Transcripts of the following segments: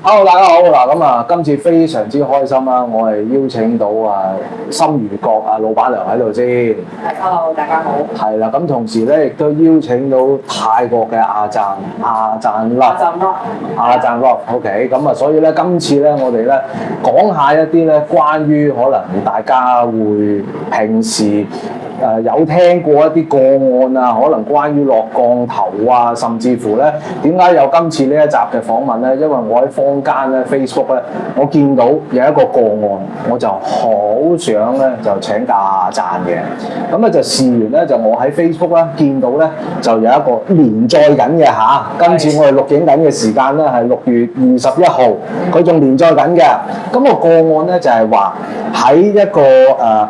Hello，大家好嗱，咁啊，今次非常之開心啦，我係邀請到心如閣老闆娘喺度先。Hello，大家好。係啦，咁同時咧亦都邀請到泰國嘅阿贊 Love，OK， 咁啊，所以咧今次咧我哋咧講下一啲咧關於可能大家會平時有聽過一啲個案啊，可能關於落降頭啊，甚至乎咧點解有今次呢一集嘅訪問咧？因為我喺坊間咧 Facebook 咧，我見到有一個個案，我就好想咧就請教阿贊嘅。咁咧就事緣咧就我喺 Facebook 咧見到咧就有一個連載緊嘅嚇。今次我哋錄影緊嘅時間咧係6月21號，佢仲連載緊嘅。咁個個案咧就係話喺一個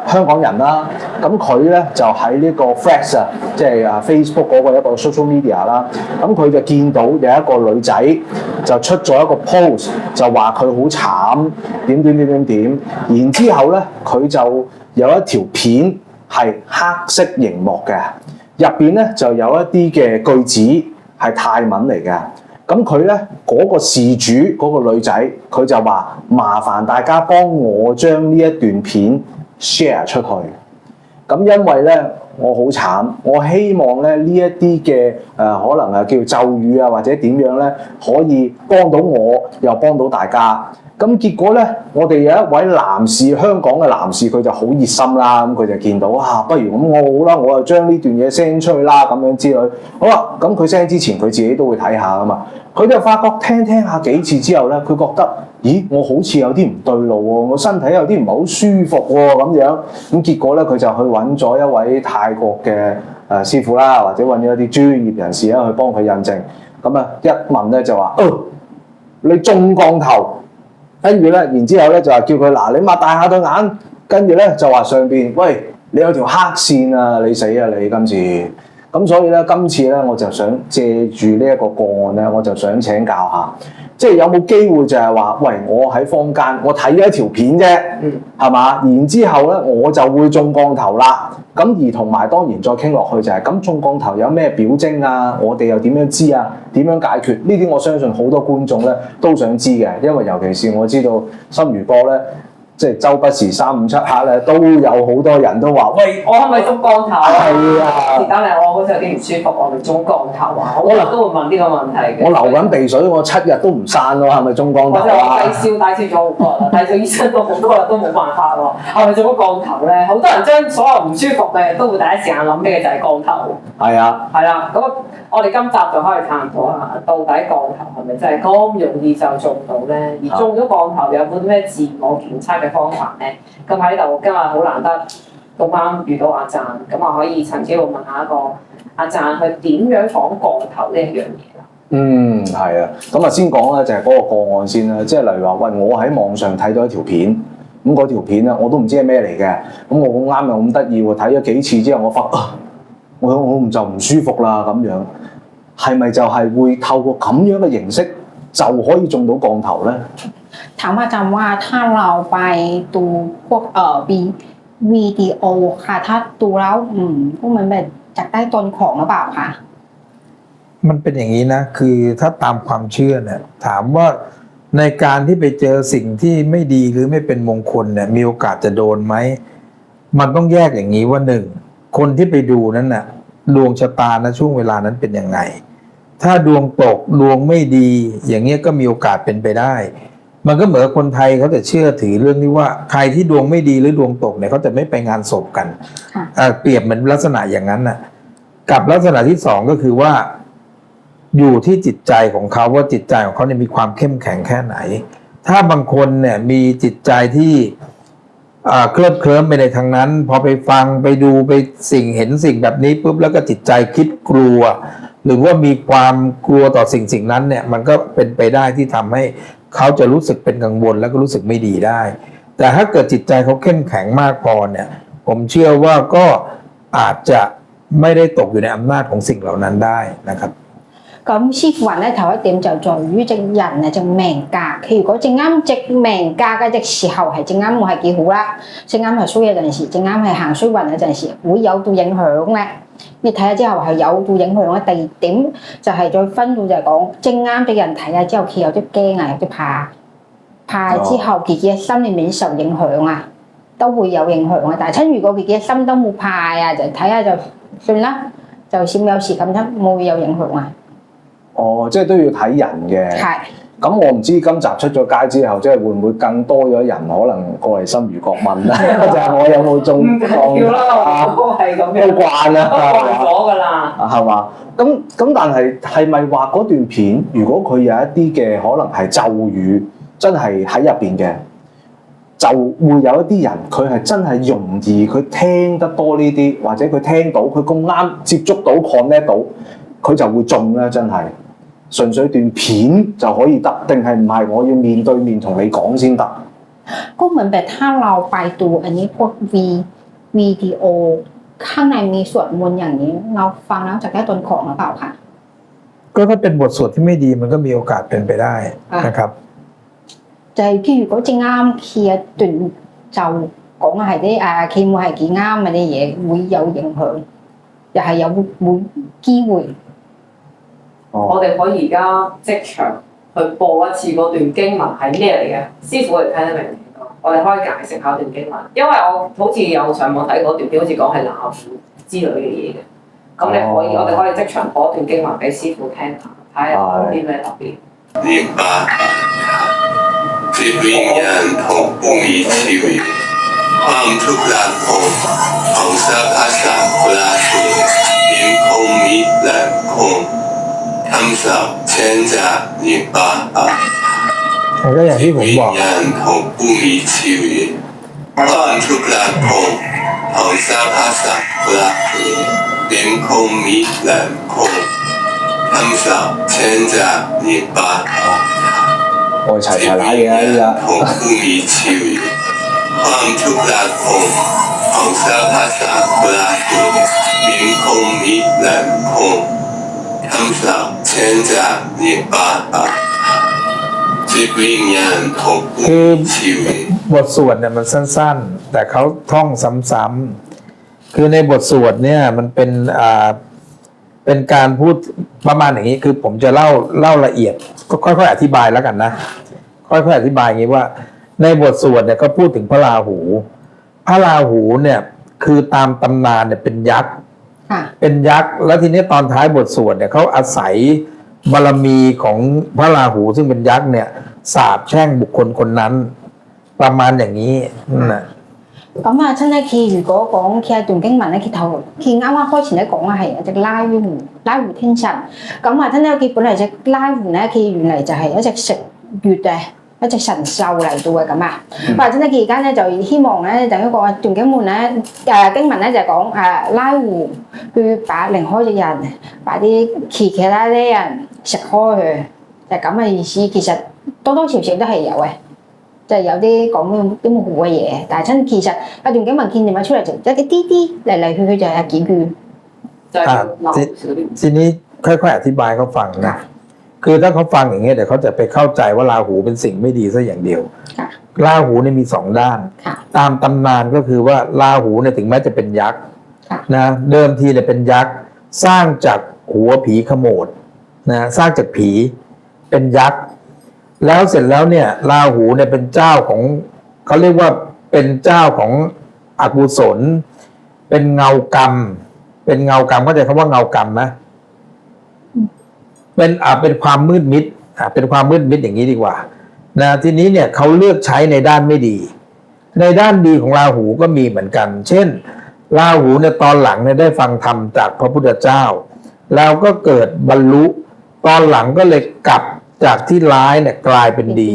香港人啦，咁佢咧就喺呢個 Threads 啊，即係Facebook 嗰個一個 social media 啦，咁佢就見到有一個女仔就出咗一個 post， 就話佢好慘，點，然之後咧佢就有一條片係黑色螢幕嘅，入邊咧就有一啲嘅句子係泰文嚟嘅。咁佢咧嗰個事主嗰個女仔，佢就話麻煩大家幫我將呢一段片 share 出去。咁因為咧我好慘，我希望咧呢一啲嘅可能叫咒語啊或者點樣咧，可以幫到我又幫到大家。咁結果咧，我哋有一位男士，香港嘅男士，佢就好熱心啦。咁佢就見到不如咁我好啦，我就將呢段嘢 send 出去啦，咁樣之類。好啦，咁佢 send 之前佢自己都會睇下噶嘛。佢就發覺聽下幾次之後咧，佢覺得咦，我好似有啲唔對路喎，我身體有啲唔係好舒服喎咁樣。咁結果咧，佢就去揾咗一位泰國嘅師傅啦，或者揾咗一啲專業人士啦去幫佢印證。咁啊一問咧就話你中降頭。跟住咧，然之後咧就話叫佢嗱，你擘大下對眼，跟住咧就話上邊，喂，你有條黑線啊，你死啊你今次！咁所以咧，今次咧我就想借住呢一個個案咧，我就想請教下，即係有冇機會就係話，喂，我喺坊間我睇咗一條片啫，係嘛？然之後咧我就會中降頭啦。咁而同埋當然再傾落去就係咁中降頭有咩表徵啊？我哋又點樣知啊？點樣解決？呢啲我相信好多觀眾咧都想知嘅，因為尤其是我知道心如閣咧，即係周不時3、5、7刻咧，都有好多人都話：喂，我係咪中降頭啊？係啊！而家我好似有啲唔舒服，我係咪中降頭啊？我都會問呢個問題嘅。我流緊鼻水，我7日都唔散咯，係咪中降頭啊？我就話低燒咗好多啦，睇咗醫生都好多日都冇辦法喎。係咪中咗降頭咧？好多人將所有唔舒服嘅都會第一時間諗起嘅就係降頭。係啊。係啦，咁我哋今集就可以探討下，到底降頭係咪真係咁容易就中到咧？而中咗降頭有冇咩自我檢測嘅方法咧？咁喺度今日好難得咁啱遇到阿贊，咁啊可以趁機會問下一個阿贊，佢點樣講降頭呢一樣嘢啦？係啊，咁啊先講咧就係嗰個個案先啦，即係例如話，喂，我喺網上睇到一條片，咁嗰條片咧我都唔知係咩嚟嘅，咁我好啱又咁得意喎，睇咗幾次之後我發我就唔舒服啦咁樣，係咪就係會透過咁樣嘅形式就可以中到降頭咧？ถามอาจารย์ว่าถ้าเราไปดูพวกวิดีโอค่ะถ้าดูแล้วพวกมันแบบจากใต้ต้นของหรือเปล่าคะมันเป็นอย่างนี้นะคือถ้าตามความเชื่อเนี่ยถามว่าในการที่ไปเจอสิ่งที่ไม่ดีหรือไม่เป็นมงคลเนี่ยมีโอกาสจะโดนไหมมันต้องแยกอย่างนี้ว่า1คนที่ไปดูนั้นน่ะดวงชะตาณช่วงเวลานั้นเป็นยังไงถ้าดวงตกดวงไม่ดีอย่างเงี้ยก็มีโอกาสเป็นไปได้มันก็เหมือนคนไทยเขาจะเชื่อถือเรื่องนี้ว่าใครที่ดวงไม่ดีหรือดวงตกเนี่ยเขาจะไม่ไปงานศพกันเปรียบเหมือนลักษณะอย่างนั้นน่ะกับลักษณะที่2ก็คือว่าอยู่ที่จิตใจของเขาว่าจิตใจของเขาเนี่ยมีความเข้มแข็งแค่ไหนถ้าบางคนเนี่ยมีจิตใจที่เคลิบเคลิ้มไปในทางนั้นพอไปฟังไปดูไปเห็นสิ่งแบบนี้ปุ๊บแล้วก็จิตใจคิดกลัวหรือว่ามีความกลัวต่อสิ่งนั้นเนี่ยมันก็เป็นไปได้ที่ทำให้เขาจะรู้สึกเป็นกังวลแล้วก็รู้สึกไม่ดีได้แต่ถ้าเกิดจิตใจเขาเข้มแข็งมากพอเนี่ยผมเชื่อว่าก็อาจจะไม่ได้ตกอยู่ในอำนาจของสิ่งเหล่านั้นได้นะครับ咁師傅話咧，頭一點就在於隻人啊隻命格，佢如果正啱隻命格嘅隻時候係正啱，我係幾好啦。正啱係衰嗰陣時，正啱係行衰運嗰陣時，會有到影響嘅。你睇下之後係有到影響嘅。第二點就係再分到就係講正啱嘅人睇下之後，佢有啲驚啊，有啲怕之後自己嘅心裡面受影響啊，都會有影響嘅。但係親如果自己嘅心都冇怕啊，就睇下就算啦，就閃有時咁樣冇有影響啊。哦，即係都要睇人嘅。係。咁我唔知今集出咗街之後，即係會唔會更多咗人可能過嚟心如國問咧？就係我有冇中要啦，都係咁樣。都慣啦，都慣咗㗎啦。係嘛？咁但係咪話嗰段片，如果佢有一啲嘅可能係咒語，真係喺入邊嘅，就會有一啲人佢係真係容易佢聽得多呢啲，或者佢聽到佢咁啱接觸到 connect 到，佢就會中咧，真係。純粹段片就可以得，定係唔係我要面對面同你講先得？ก็เหมือนแบบถ้าเราไปดูอันนี้พวกวิดีโอข้างในมีสวดมนต์อย่างนี้เราฟังแล้วจะแก้ตนของหรือเปล่าคะ ก็ถ้าเป็นบทสวดที่ไม่ดีมันก็มีโอกาสเป็นไปได้นะครับ 就係譬如如果正啱佢一段就講係啲佢會係幾啱嘅啲嘢，會有影響，又係有會機會。我哋可以而家即場去播一次嗰段經文係咩嚟嘅？師傅你聽得明唔明？我哋可以解釋下段經文，因為我好似有上網睇嗰段片，好似講係老虎之類嘅嘢嘅。咁你可以，我哋可以即場播段經文俾師傅聽下，睇下有啲咩特別。นิพพานจิตวิญญาณของผู้มีชีวิตความทุกข์ร้อนของสรรพสัตว์ราศียังคงมีและคงคำศัพท์เช่นจากนิพพาน ก็อย่างที่ผมบอก วิญญาณของผู้มีชีวิตความทุกข์ร้อนของสรรพสัตว์ราศียังคงมีและคงคำศัพท์เช่นจากนิพพาน 我齊齊揦嘢啦依家。ของผู้มีชีวิตความทุกข์ร้อนของสรรพสัตว์ราศียังคงมีและคงคำศัพท์เช่นจากนิพพานจิตวิญญาณของผู้มีชีวิต บทสวดเนี่ยมันสั้นๆ แต่เขาท่องซ้ำๆคือในบทสวดเนี่ยมันเป็นการพูดประมาณอย่างนี้คือผมจะเล่าละเอียดก็ค่อยๆอธิบายแล้วกันนะค่อยๆอธิบายอย่างนี้ว่าในบทสวดเนี่ยก็พูดถึงพระราหูเนี่ยคือตามตำนานเนี่ยเป็นยักษ์เป็นยักษ์แล้วทีนี้ตอนท้ายบทสวดเนี่ยเขาอาศัยบารมีของพระราหูซึ่งเป็นยักษ์เนี่ยสาปแช่งบุคคลคนนั้นประมาณอย่างนี้นะ咁啊，真係佢如果講佢一段經文咧，佢啱啱開前咧講嘅係一隻拉胡天神。咁啊，真係佢本嚟隻拉胡咧，佢原嚟就係一隻食月嘅一隻神獸嚟到嘅咁啊。或者咧，佢而家咧就希望咧就一個段經文咧經文咧就係講拉胡去把離開隻人，把啲其他啲人食開佢，就咁嘅意思。其實多多少少都係有嘅。就係有啲講啲模糊嘅嘢，但係真其實一段經文見點樣出嚟就一啲嚟去就係幾句。ทีนี้ค่อยๆอธิบายเขาฟังนะคือถ้าเขาฟังอย่างเงี้ยเดี๋ยวเขาจะไปเข้าใจว่าราหูเป็นสิ่งไม่ดีซะอย่างเดียวราหูเนี่ยมีสองด้านตามตำนานก็คือว่าราหูเนี่ยถึงแม้จะเป็นยักษ์นะเดิมทีเนี่ยเป็นยักษ์สร้างจากหัวผีขโมดนะสร้างจากผีเป็นยักษ์แล้วเสร็จแล้วเนี่ยราหูเนี่ยเป็นเจ้าของเขาเรียกว่าเป็นเจ้าของอกุศลเป็นเงากรรมเข้าใจคำว่าเงากรรมไหมเป็นความมืดมิดเป็นความมืดมิดอย่างนี้ดีกว่านะทีนี้เนี่ยเขาเลือกใช้ในด้านไม่ดีในด้านดีของราหูก็มีเหมือนกันเช่นราหูเนี่ยตอนหลังเนี่ยได้ฟังธรรมจากพระพุทธเจ้าแล้วก็เกิดบรรลุตอนหลังก็เลยกลับจากที่ร้ายเนี่ยกลายเป็นดี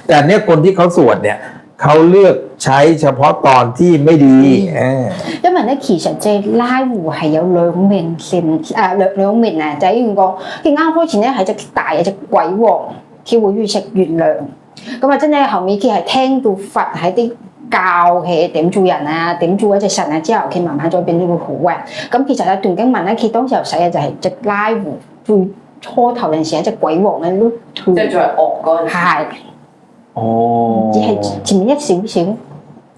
แต่เนี่ยคนที่เขาสวดเนี่ยเขาเลือกใช้เฉพาะตอนที่ไม่ดี因為咧其實即係拉胡係有兩面線兩面啊，就係點講？佢啱開前咧係隻大嘅隻鬼王，佢會去食月亮。咁啊真係後面佢係聽到佛喺啲教佢點做人啊，點做一隻神啊之後，佢慢慢再變咗個好嘅。咁其實有段經文咧，佢當時候寫嘅就係隻拉胡。最初頭陣時一隻鬼王咧都即係仲係惡嗰陣時。係，哦，只係前面一少少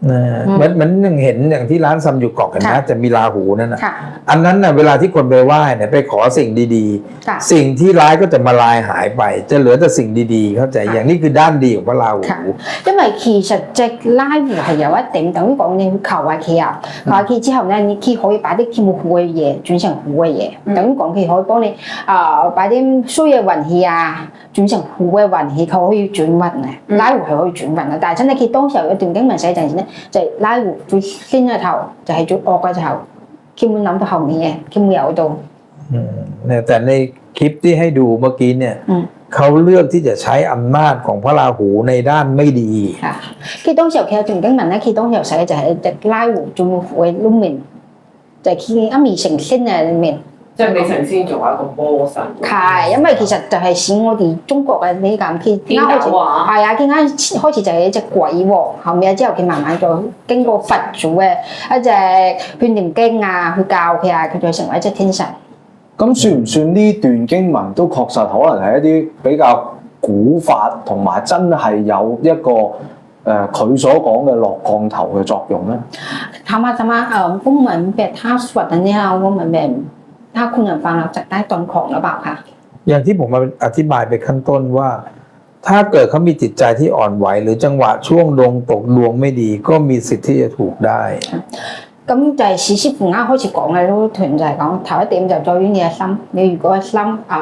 เหมือนยังเห็นอย่างที่ร้านซัมยุกอกเห็นไหม ค่ะ จะมีราหูนั่นนะ ค่ะ อันนั้นน่ะเวลาที่คนไปไหว้เนี่ยไปขอสิ่งดี ค่ะ ๆ สิ่งที่ร้ายก็จะมาลายหายไป จะเหลือแต่สิ่งดีๆ เข้าใจ ค่ะ อย่างนี้คือด้านดีของพระราหู ค่ะ 因為其實隻拉胡係有一點，等於講你去求下佢啊，求下佢之後咧，你佢可以把啲冇好嘅嘢轉成好嘅嘢，等於講佢可以幫你擺啲衰嘅運氣啊，轉成好嘅運氣，佢可以轉運嘅。拉胡係可以轉運嘅，但係真係佢當時候有段經文寫陣時咧，就係拉胡最先嘅頭就係最惡嘅時候，佢冇諗到後面嘅，佢冇有到。 เนี่ยแต่ในคลิปที่ให้ดูเมื่อกี้เนี่ย อืม เขาเลือกที่จะใช้อำนาจของพระราหูในด้านไม่ดี 係，佢當時候佢有段經文咧，佢當時候寫就係隻拉胡最好嘅窿面，就係佢一未成仙嘅面。即係未成先仲係一個魔神。係，因為其實就係似我哋中國嘅呢咁，佢天啱開始狗啊係啊，佢啱開始就係一隻鬼喎，後面之後佢慢慢再經過佛祖嘅一隻勸念經啊，去教佢啊，佢再成為一隻天神。咁算唔算呢段經文都確實可能係一啲比較古法同埋真係有一個佢所講嘅落降頭嘅作用咧？ธรรมะพวกเหมือนแบบท่าสวดอันเนี้ยว่าเหมือนแบบถ้าคุณฟังเราจากใต้ตอนของหรือเปล่าคะ อย่างที่ผมมาอธิบายไปขั้นต้นว่า ถ้าเกิดเขามีจิตใจที่อ่อนไหวหรือจังหวะช่วงดวงตกดวงไม่ดี ก็มีสิทธิ์ที่จะถูกได้ 咁就係史師傅啱開始講嘅都團就係講頭一點就在於你嘅心，你如果心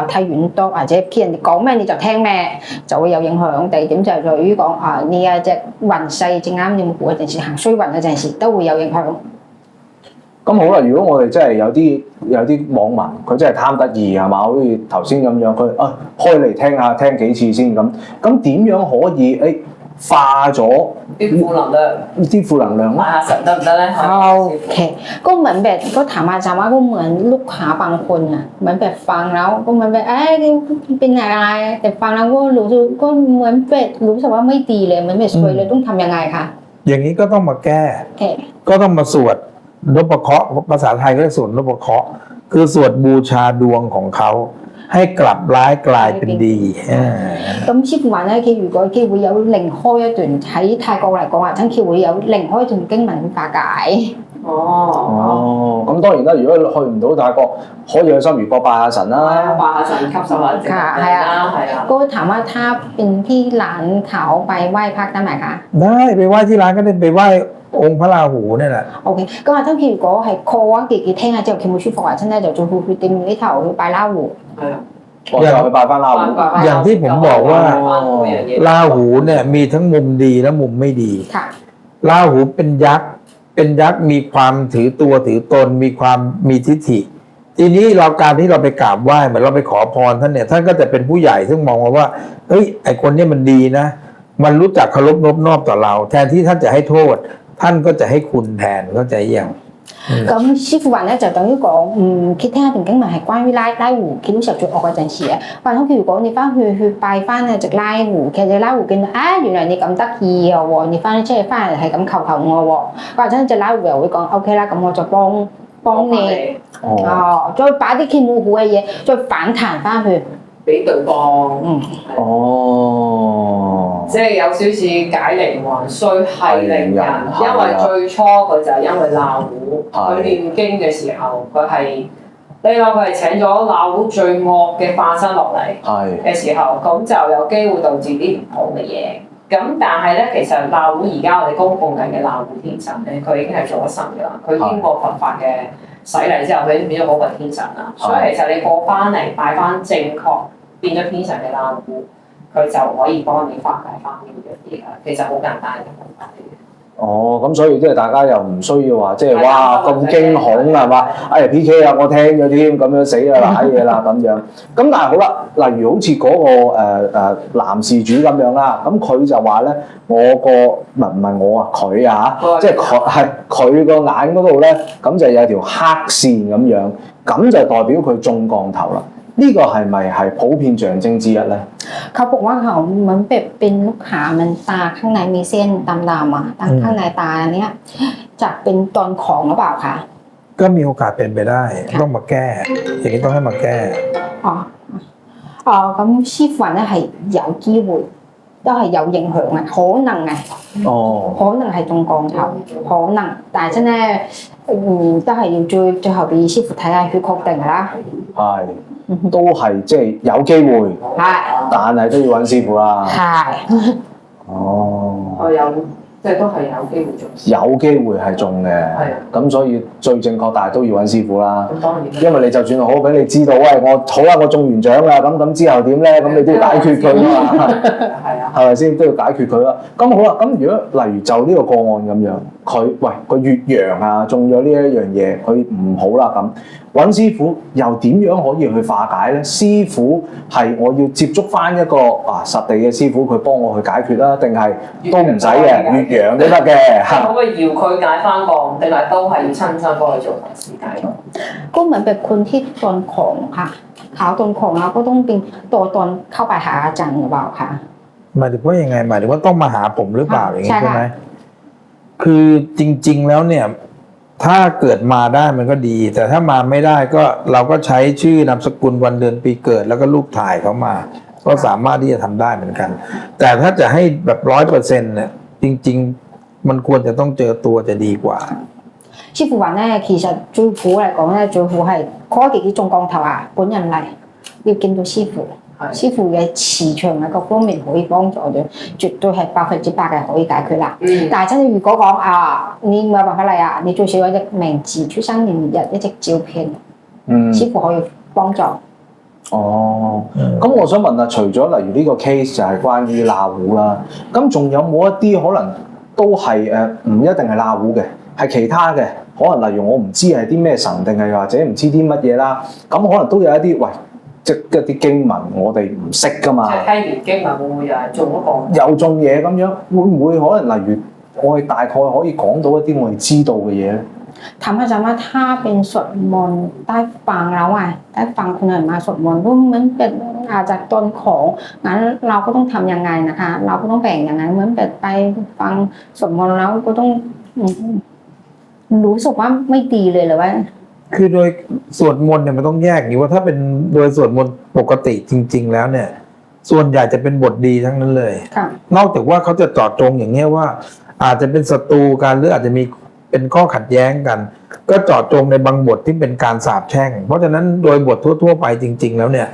太軟多或者見人哋講咩你就聽咩，就會有影響。第二點就係在於講你嘅隻運勢正啱你冇嗰陣時行衰運嗰陣時都會有影響。咁好啦，如果我哋真係有啲網民佢真係貪得意係嘛，好似頭先咁樣，佢開嚟聽下聽幾次先咁點樣可以化咗啲負能量，啲負能量咧？拜下神得唔得咧？ โอเคก็เหมือนแบบก็ถามอาจารย์ว่าก็เหมือนลูกค้าบางคนอ่ะเหมือนแบบฟังแล้วก็เหมือนแบบเป็นอะไรแต่ฟังแล้วก็รู้สึกก็เหมือนแบบรู้สึกว่าไม่ดีเลยเหมือนแบบซวยเลยต้องทำยังไงคะ อย่างนี้ก็ต้องมาแก้ โอเค ก็ต้องมาสวดนพเคราะห์ภาษาไทยก็เรียกสวดนพเคราะห์คือสวดบูชาดวงของเขา ให้กลับร้ายกลายเป็นดี咁師傅話咧，佢如果佢會有另開一段喺泰國嚟講話，真佢會有另開一段經文去化解。哦，咁當然啦，如果去唔到泰國，可以去心如國拜下神啦。拜下神吸收下正能量啦，係啊。ก็ถามว่าถ้าเป็นที่ร้านเขาไปไหว้พระได้ไหมคะ ได้ไปไหว้ที่ร้านก็ได้ไปไหว้องค์พระราหูเนี่ยแหละ ？OK，咁啊，真佢如果係 call 啊，佢聽下之後佢冇舒服啊，真咧就做去掂呢頭去拜拉胡。係啊。我就去拜翻拉胡。อย่างที่ผมบอกว่า ลา ราหูเนี่ยมีทั้งมุมดีและมุมไม่ดี ค่ะ ราหูเป็นยักษ์มีความถือตัวถือตนมีความมีทิฐิ ทีนี้การที่เราไปกราบไหว้เหมือนเราไปขอพรท่านเนี่ยท่านก็จะเป็นผู้ใหญ่ซึ่งมองว่าเฮ้ยไอคนนี้มันดีนะ มันรู้จักเคารพนอบนอบต่อเรา แทนที่ท่านจะให้โทษ ท่านก็จะให้คุณแทนเข้าใจยัง 咁師傅話咧就等於講，佢聽一段經文係關於拉胡，佢都受最惡嗰陣時啊。或者佢如果你翻去拜翻啊隻拉胡，其實隻拉胡見到原來你咁得意嘅喎，你翻即係翻嚟係咁求我喎，或者隻拉胡又會講 OK 啦，咁我就幫你再擺啲佢冇好嘅嘢，再反彈翻去。俾對方。哦。即係有少少解靈還衰係令人，因為最初佢就係因為鬧胡，佢念經嘅時候佢係呢個佢係請咗鬧胡最惡嘅化身落嚟嘅時候，咁就有機會導致啲唔好嘅嘢。咁但係咧，其實鬧胡而家我哋供奉緊嘅鬧胡天神咧，佢已經係做咗神㗎啦，佢經過佛法嘅洗禮之後，佢已經變咗嗰個天神啦。所以其實你過翻嚟拜翻正確變咗天神嘅鬧胡。佢就可以幫你化解翻呢樣嘢啦，其實好簡單嘅方法嚟嘅。哦，咁所以即係大家又唔需要話即係哇咁驚恐係嘛？哎呀 PK 啊，我聽咗添，咁樣死啊賴嘢啦咁樣。咁但係好啦，例如好似嗰個男事主咁樣啦，咁佢就話咧，我個唔係我啊，佢啊，即係佢個眼嗰度咧，咁就有條黑線咁樣，咁就代表佢中降頭啦。呢個係咪係普遍象徵之一咧？เขาบอกว่าเขาเหมือนแบบเป็นลูกหามันตาข้างในมีเส้นดำๆอ่ะตาข้างในตาเนี้ยจะเป็นตอนของหรือเปล่าคะ ก็มีโอกาสเป็นไปได้ต้องมาแก้ อย่างนี้ต้องให้มาแก้ อ๋อ咁師傅話咧係有機會，都係有影響嘅，可能嘅，可能係中降頭，可能，但係真係都係要最後俾師傅睇下佢確定㗎啦。係，都係即係有機會，係，但係都要揾師傅啦。係。我有，即係都係有機會中。有機會係中嘅，咁所以最正確，但係都要揾師傅啦。咁當然。因為你就算好俾你知道，喂，我好啦，我中完獎啦，咁之後點咧？咁你都要解決佢啊嘛。係啊。係咪先都要解決佢啦？咁好啦，咁如果例如就呢個個案咁樣，佢個月陽啊中咗呢一樣嘢，佢唔好啦咁，揾師傅又點樣可以去化解咧？師傅係我要接觸翻一個實地嘅師傅，佢幫我去解決啦，定係都唔使嘅，月陽都得嘅。可唔可以搖佢解翻降，定係都係要親身幫佢做同時解降？ก็เหมือนแบบคนที่โดนของค่ะเขาโดนของแล้วก็ต้องเป็นตัวตนเข้าไปหาอาจารย์หรือเปล่าคะ หมายถึงว่ายังไงหมายถึงว่าต้องมาหาผมหรือเปล่าอย่างนี้ ใช่ ใช่ไหม ค่ะ คือจริงๆแล้วเนี่ยถ้าเกิดมาได้มันก็ดี แต่ถ้ามาไม่ได้ก็เราก็ใช้ชื่อนามสกุลวันเดือนปีเกิดแล้วก็รูปถ่ายเขามา ก็สามารถที่จะทำได้เหมือนกัน แต่ถ้าจะให้แบบ100%เนี่ยจริงๆมันควรจะต้องเจอตัวจะดีกว่า 師傅話咧，其實最好嚟講咧，最好係嗰幾中降頭啊，本人嚟要見到師傅，師傅嘅磁場啊各方面可以幫助到，絕對係100%嘅可以解決啦。但係真係如果講你冇辦法嚟啊，你最少有一名字、出生年日、一隻照片，師傅可以幫助。咁我想問啊，除咗例如呢個 case 就係關於罅糊啦，咁仲有冇一啲可能都係唔一定係罅糊嘅，係其他嘅？可能例如我唔知係啲咩神定係或者唔知啲乜嘢啦，咁可能都有一啲即一啲經文我哋唔識噶嘛。即係聽完經文會唔會又係中嗰個？又中嘢咁樣，會唔會可能例如我哋大概可以講到一啲我哋知道嘅嘢咧？ถามอาจารย์ว่าถ้าเป็นสวดมนต์ได้ฟังแล้วได้ฟังคนอื่นมาสวดมนต์ว่ามันเป็นอาจจะตนของงั้นเราก็ต้องทำยังไงนะคะเราก็ต้องแบ่งยังไงเหมือนแบบไปฟังสวดมนต์แล้วก็ต้องรู้สึกว่าไม่ดีเลยหรือว่าคือโดยสวดมนต์เนี่ยมันต้องแยกอย่างนี้ว่าถ้าเป็นโดยสวดมนต์ปกติจริงๆแล้วเนี่ยส่วนใหญ่จะเป็นบทดีทั้งนั้นเลยนอกจากว่าเขาจะเจาะจงอย่างเงี้ยว่าอาจจะเป็นศัตรูกันหรืออาจจะมีเป็นข้อขัดแย้งกันก็เจาะจงในบางบทที่เป็นการสาปแช่งเพราะฉะนั้นโดยบททั่วๆไปจริงๆแล้วเนี่ย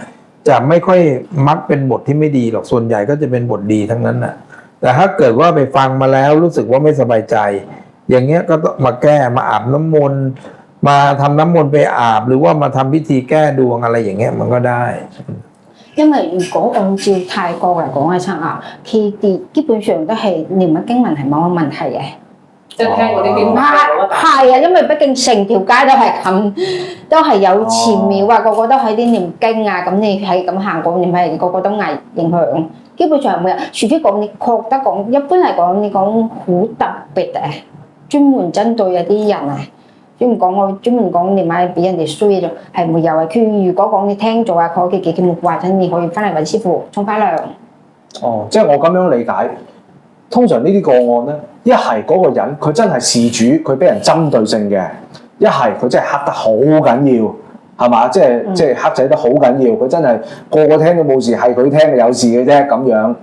จะไม่ค่อยมักเป็นบทที่ไม่ดีหรอกส่วนใหญ่ก็จะเป็นบทดีทั้งนั้นน่ะแต่ถ้าเกิดว่าไปฟังมาแล้วรู้สึกว่าไม่สบายใจอย่างเงี้ยก็ต้องมาแก้มาอาบน้ำมนต์มาทำน้ำมนต์ไปอาบหรือว่ามาทำพิธีแก้ดวงอะไรอย่างเงี้ยมันก็ได้ 因為如果按照泰國嚟講嘅親佢哋基本上都係念嘅經文係冇乜問題嘅。即係聽嗰啲經文係啊，因為畢竟成條街都係咁，都係有寺廟啊，個個都喺啲念經啊，咁你係咁行過，你咪個個都危影響。基本上每日，除非講你覺得講，一般嚟講你講好特別嘅，專門針對有啲人專門講你買俾人哋衰咗係沒有嘅。佢如果講你聽咗佢嘅節目，或者你可以翻嚟揾師傅沖翻涼。即係我咁樣理解。通常呢啲個案咧，一係嗰個人佢真係事主，佢俾人針對性嘅；一係佢真係黑得好緊要，係嘛？即係黑仔得好緊要，佢真係個個聽都冇事，係佢聽嘅有事嘅啫咁樣。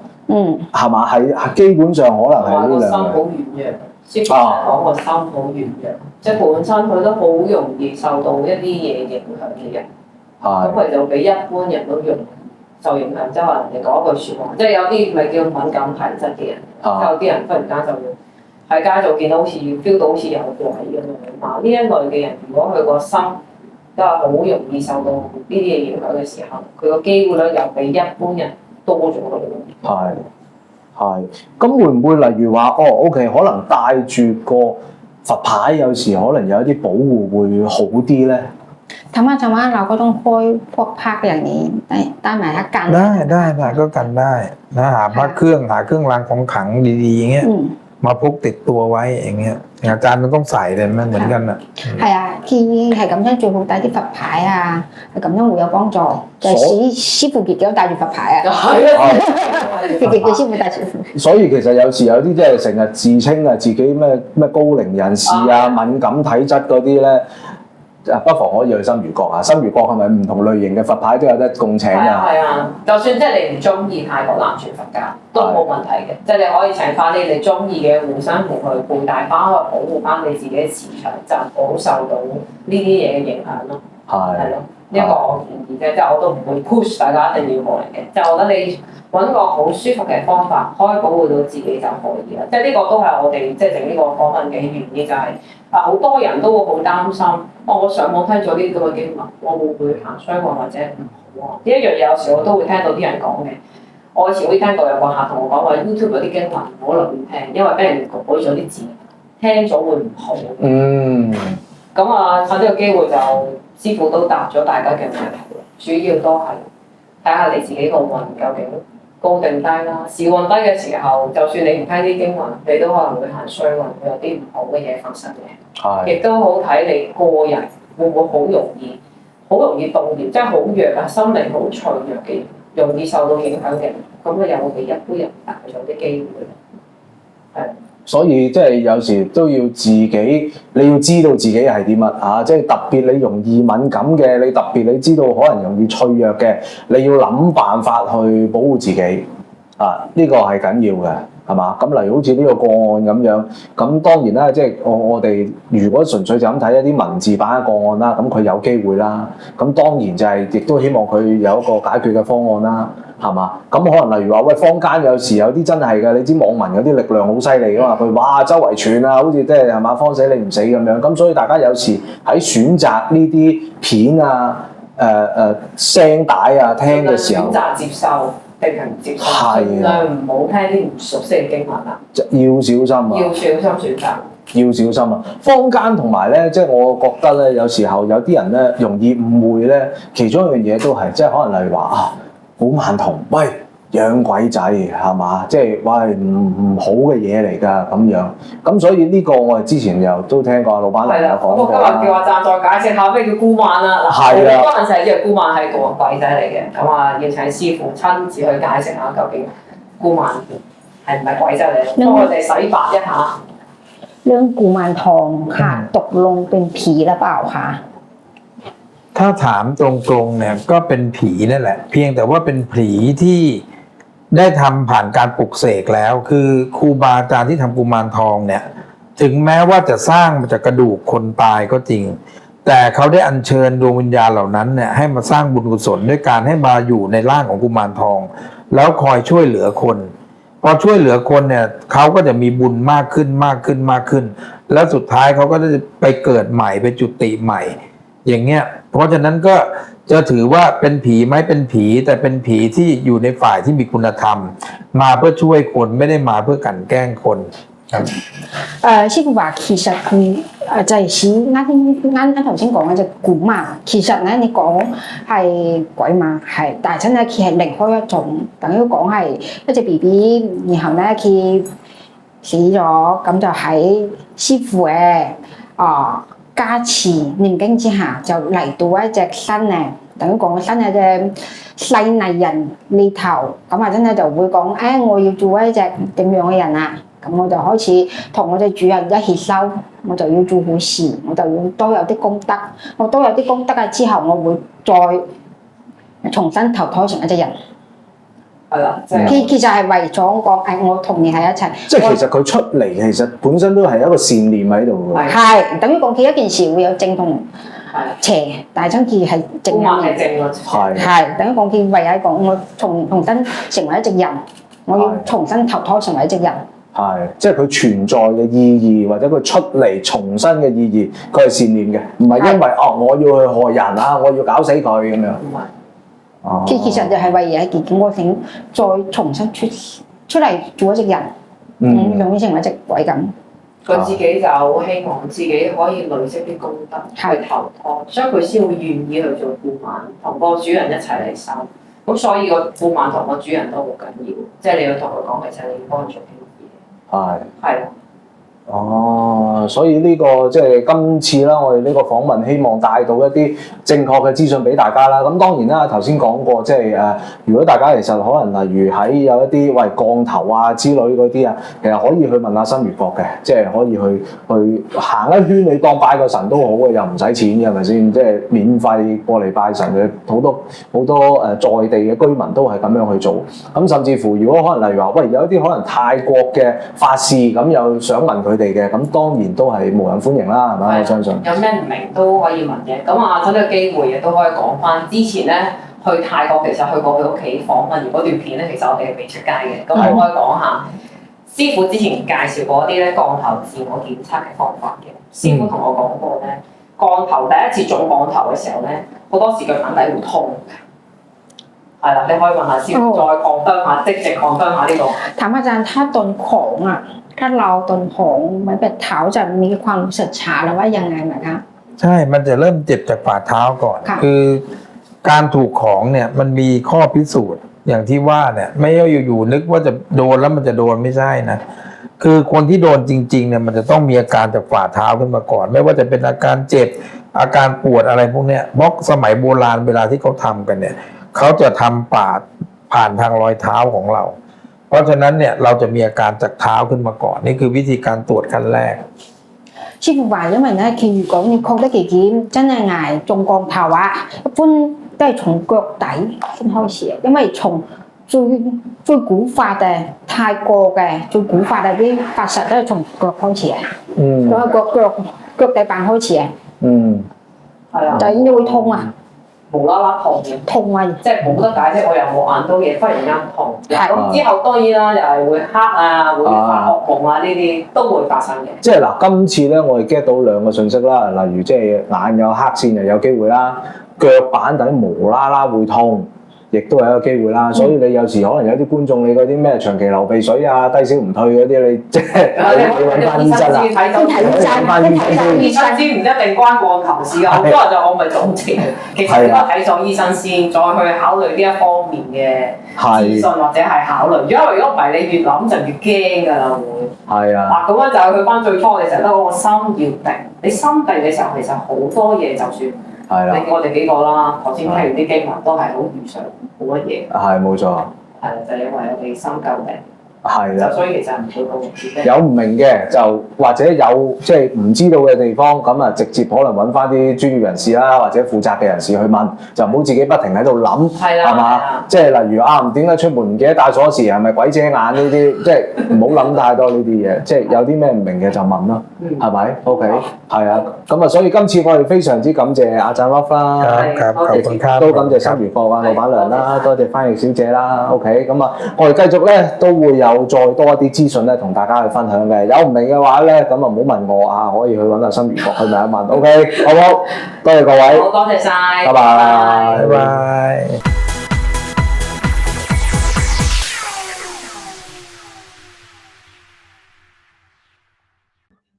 係嘛？係基本上可能係呢兩樣。心好軟弱，師傅講個心好軟弱，即係本身佢都好容易受到一啲嘢影響嘅人，咁佢就比一般人都受影響，即係話人哋講一句説話，即係有啲咪叫敏感體質嘅人，即係有啲人忽然間就會喺街度見到好似 feel 到好似有鬼咁樣。呢一類嘅人，如果佢個心都係好容易受到呢啲嘢影響嘅時候，佢個機會率又比一般人多咗咯。係，咁會唔會例如話OK，可能帶住個佛牌，有時可能有一啲保護會好啲咧？ถามว่าเราก็ต้องค่อยพวกภาคอย่างนี้ได้ไหมคะกันได้ก็กันได้นะหาพระเครื่องรางของขลังดีๆอย่างเงี้ยมาพกติดตัวไว้อย่างเงี้ยอาจารย์มันต้องใส่เลยมันเหมือนกัน係啊，建議係咁樣最好帶啲佛牌啊，係咁樣會有幫助。就係師傅自己都帶住佛牌啊，自己嘅師傅帶住。所以其實有時有啲即係成日自稱自己咩高靈人士啊、敏感體質嗰啲咧。不妨可以去新餘國啊！新餘國係咪唔同類型嘅佛牌都有得供請係啊㗎？係啊，就算即係你唔中意泰國南傳佛教都冇問題嘅，即係你可以請翻啲你中意嘅護身符去佩戴翻，去保護翻你自己嘅磁場，就唔好受到呢啲嘢嘅影響咯。係咯，呢一個我建議啫，即係我都唔會 push 大家一定要過嚟嘅，即係我覺得你揾個好舒服嘅方法，可以保護到自己就可以啦。即係呢個都係我哋即係整呢個訪問嘅原意，就係好多人都會好擔心，我上網聽咗呢咁嘅經文，我會唔會行衰運或者唔好啊？呢一樣嘢有時我都會聽到啲人講嘅。我以前好似聽過有個客同我講話 YouTube 嗰啲經文唔好亂聽，因為俾人改咗啲字，聽咗會唔好。咁啊，趁呢個機會就師傅都答咗大家嘅問題，主要都係睇下你自己個運究竟高定低啦。時運低嘅時候，就算你唔聽啲經文，你都可能會行衰運，會有啲唔好嘅嘢發生嘅。亦都好睇你個人會唔會好容易動搖，即係好弱啊，心靈好脆弱嘅，容易受到影響嘅，咁啊又會比一般人大咗啲機會。係。所以即係有時都要自己，你要知道自己係啲乜啊！即係特別你容易敏感嘅，你特別你知道可能容易脆弱嘅，你要諗辦法去保護自己啊！呢個係緊要嘅，係嘛？咁例如好似呢個個案咁樣，咁當然啦，即係我哋如果純粹就咁睇一啲文字版嘅個案啦，咁佢有機會啦。咁當然就係亦都希望佢有一個解決嘅方案啦。係嘛？咁可能例如話，喂，坊間有時有啲真係嘅，你知網民有啲力量好犀利噶嘛？佢哇周圍傳啊，好似即係係嘛，慌死你唔死咁樣。咁所以大家有時喺選擇呢啲片啊、聲帶啊聽嘅時候，選擇接受定係唔接受，盡量唔好聽啲唔熟悉嘅經文啦。要小心啊！要小心選擇。要小心啊！坊間同埋咧，即係我覺得咧，有時候有啲人咧容易誤會咧，其中一樣嘢都係即係可能例如話啊。古曼童，喂，養鬼仔係嘛？即係喂唔好嘅嘢嚟㗎咁樣。咁所以呢個我哋之前又都聽過老闆娘有講過啦。今日叫阿贊再解釋下咩叫孤曼啦。嗱，好多人成日以為孤曼係個鬼仔嚟嘅，咁啊要請師傅親自去解釋下究竟孤曼係唔係鬼仔嚟，幫我哋洗白一下。เรื่องกุมารทองค่ะตกลงเป็นผีหรือเปล่าคะถ้าถามตรงๆเนี่ยก็เป็นผีนั่นแหละเพียงแต่ว่าเป็นผีที่ได้ทำผ่านการปลุกเสกแล้วคือครูบาอาจารย์ที่ทำกุมารทองเนี่ยถึงแม้ว่าจะสร้างมาจากกระดูกคนตายก็จริงแต่เขาได้อัญเชิญดวงวิญญาณเหล่านั้นเนี่ยให้มาสร้างบุญกุศลด้วยการให้มาอยู่ในร่างของกุมารทองแล้วคอยช่วยเหลือคนพอช่วยเหลือคนเนี่ยเขาก็จะมีบุญมากขึ้นแล้วสุดท้ายเขาก็จะไปเกิดใหม่ไปจุติใหม่อย่างเงี้ยเพราะฉะนั้นก็จะถือว่าเป็นผีไหมเป็นผีแต่เป็นผีที่อยู่ในฝ่ายที่มีคุณธรรมมาเพื่อช่วยคนไม่ได้มาเพื่อกลั่นแกล้งคนครับ師傅話其實佢就係似啱頭先講嘅隻古馬，其實咧你講係鬼馬係，但係真係佢係另開一種，等於講係一隻 BB， 然後咧佢死咗，咁就喺師傅嘅加持念經之下，就嚟到一隻新嘅，等於講新嘅隻細藝人呢頭，咁啊真係就會講，我要做一隻點樣嘅人啊！咁我就開始同我哋主人一齊修，我就要做好事，我就要多有啲功德。我多有啲功德啊之後，我會再重新投胎成一隻人。係啦，其實係為咗講，我同你喺一齊。即係其實佢出嚟，其實本身都係一個善念喺度嘅。係等於講佢一件事會有正同邪，但係真佢係正嘅。係等於講佢為咗講，我重新成為一隻人，我要重新投胎成為一隻人。係，即係佢存在嘅意義，或者佢出嚟重新嘅意義，佢係善念嘅，唔係因為我要去害人啊，我要搞死佢咁樣。唔係。其實就係為咗一件我想再重新出嚟做一隻人，容易成為一隻鬼咁。佢自己就好希望自己可以累積啲功德去投胎，所以佢先會願意去做顧問，同個主人一齊嚟修。咁所以個顧問同個主人都好緊要，即係你要同佢講，其實你要幫佢做啲乜嘢。係。哦，所以呢個即係今次啦，我哋呢個訪問希望帶到一啲正確嘅資訊俾大家啦。咁當然啦，頭先講過即係如果大家其實可能例如喺有一啲降頭啊之類嗰啲啊，其實可以去問下新月閣嘅，即係可以去行一圈，你當拜個神都好嘅，又唔使錢嘅，係咪先？即係免費過嚟拜神嘅，好多在地嘅居民都係咁樣去做。咁甚至乎如果可能例如話，喂有一啲可能泰國嘅法事咁，又想問佢哋嘅，咁當然都係無人歡迎啦，係咪？我相信有咩唔明都可以問嘅。咁啊，趁呢個機會亦都可以講翻之前咧去泰國，其實去過佢屋企訪問，而嗰段片咧其實我哋係未出街嘅。咁我可以講下師傅之前介紹過一啲咧降頭自我檢測嘅方法嘅。師傅同我講過咧，降頭第一次中降頭嘅時候咧，好多時腳板底會痛嘅。係啦，你可以問下師傅再講分下，即直講分下呢個。ถามอาจารย์ถ้าโดนของอ่ะถ้าเราโดนของไม้เบ็ดเท้าจะมีความรู้สึกชาหรือว่ายังไงนะคะ ใช่มันจะเริ่มเจ็บจากฝ่าเท้าก่อน ค่ะ คือการถูกของเนี่ยมันมีข้อพิสูจน์อย่างที่ว่าเนี่ยไม่ใช่อยู่ๆนึกว่าจะโดนแล้วมันจะโดนไม่ใช่นะคือคนที่โดนจริงๆเนี่ยมันจะต้องมีอาการจากฝ่าเท้าขึ้นมาก่อน ไม่ว่าจะเป็นอาการเจ็บอาการปวดอะไรพวกเนี้ยเพราะสมัยโบราณเวลาที่เขาทำกันเนี่ยเขาจะทำผ่านทางรอยเท้าของเรา เพราะฉะนั้นเนี่ยเราจะมีอาการจากเท้าขึ้นมาก่อนนี่คือวิธีการตรวจขั้นแรก 師傅話因為咧，佢如果你覺得自己真係捱中降頭啊，一般都係從腳底先開始嘅，因為從最古法嘅泰國嘅最古法嘅啲法術都係從腳開始嘅，咁啊腳底板開始嘅，係啊，就應該會痛啊，無啦啦痛嘅。痛啊！即係冇得解釋，我又冇眼到嘢，忽然間痛。係咁之後當然啦，又係會黑啊，會發噩夢啊，呢啲都會發生嘅。即係嗱，今次咧我哋 get 到兩個信息啦，例如即係眼有黑線就有機會啦，腳板底無啦啦會痛，亦都係一個機會啦。所以你有時可能有啲觀眾你嗰啲咩長期流鼻水啊、低燒唔退嗰啲，你即係你揾翻醫生啦，揾翻醫生先唔一定關降頭事㗎，好多人就我咪早前，其實應該睇咗醫生先，再去考慮呢一方面嘅資訊或者係考慮。如果唔係，你越諗就越驚㗎啦會。係啊。嗱咁樣就係去翻最初，我哋成日都講個心要定。你心定嘅時候，其實好多嘢就算。係啦，我哋幾個啦，頭先聽完啲經文都係好如常，冇乜嘢。係冇錯。係就係因為我哋心夠定。係啦，所以其實唔會咁自己。有唔明嘅就或者有即係唔知道嘅地方，咁啊直接可能揾翻啲專業人士啦，或者負責嘅人士去問，就唔好自己不停喺度諗，係嘛？即係例如點解出門唔記得帶鎖匙，係咪鬼遮眼呢啲？即係唔好諗太多呢啲嘢，即係有啲咩唔明嘅就問咯，係咪 ？OK， 係啊，咁啊，所以今次我哋非常之感謝阿贊 Love 啦，都感謝新月閣啊老闆娘啦，多謝翻譯小姐啦 ，OK， 咁啊，我哋繼續咧都會有再多一啲資訊咧，同大家去分享嘅。有唔明嘅話咧，咁啊唔好問我啊，可以去揾阿新月閣去問一問。OK， 好唔好？多謝各位，好多謝晒，拜拜，拜拜。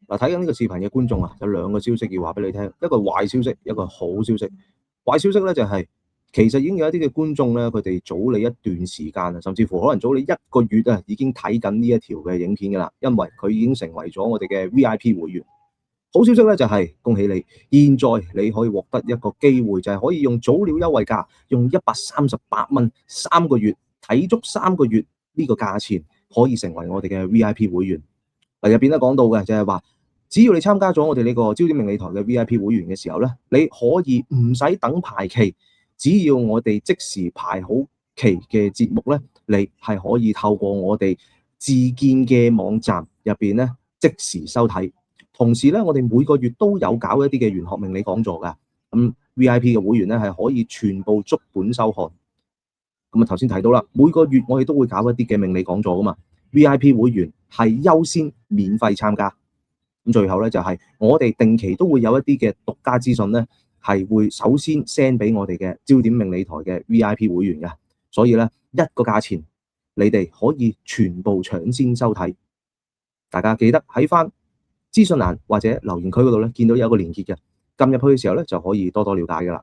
嗱，睇緊呢個視頻嘅觀眾啊，有兩個消息要話俾你聽，一個壞消息，一個好消息。壞消息咧就係、其實已經有一啲嘅觀眾咧，佢哋早你一段時間啊，甚至乎可能早你1個月啊，已經睇緊呢一條嘅影片㗎啦，因為佢已經成為咗我哋嘅 VIP 會員。好消息咧就係、恭喜你，現在你可以獲得一個機會，就係可以用早鳥優惠價，用138蚊3個月睇足3個月呢個價錢，可以成為我哋嘅 VIP 會員。嗱，入邊咧講到嘅就係話，只要你參加咗我哋呢個焦點命理台嘅 VIP 會員嘅時候咧，你可以唔使等排期，只要我哋即時排好期嘅節目咧，你係可以透過我哋自建嘅網站入邊咧即時收睇。同時咧，我哋每個月都有搞一啲嘅玄學命理講座㗎。咁 VIP 嘅會員咧係可以全部足本收看。咁啊頭先提到啦，每個月我哋都會搞一啲嘅命理講座㗎嘛。VIP 會員係優先免費參加。咁最後咧就係、我哋定期都會有一啲嘅獨家資訊咧，係會首先 send 俾我哋嘅焦點命理台嘅 VIP 會員嘅。所以咧一個價錢，你哋可以全部搶先收睇。大家記得喺翻資訊欄或者留言區嗰度咧，見到有一個連結嘅，撳入去嘅時候咧就可以多多了解㗎啦。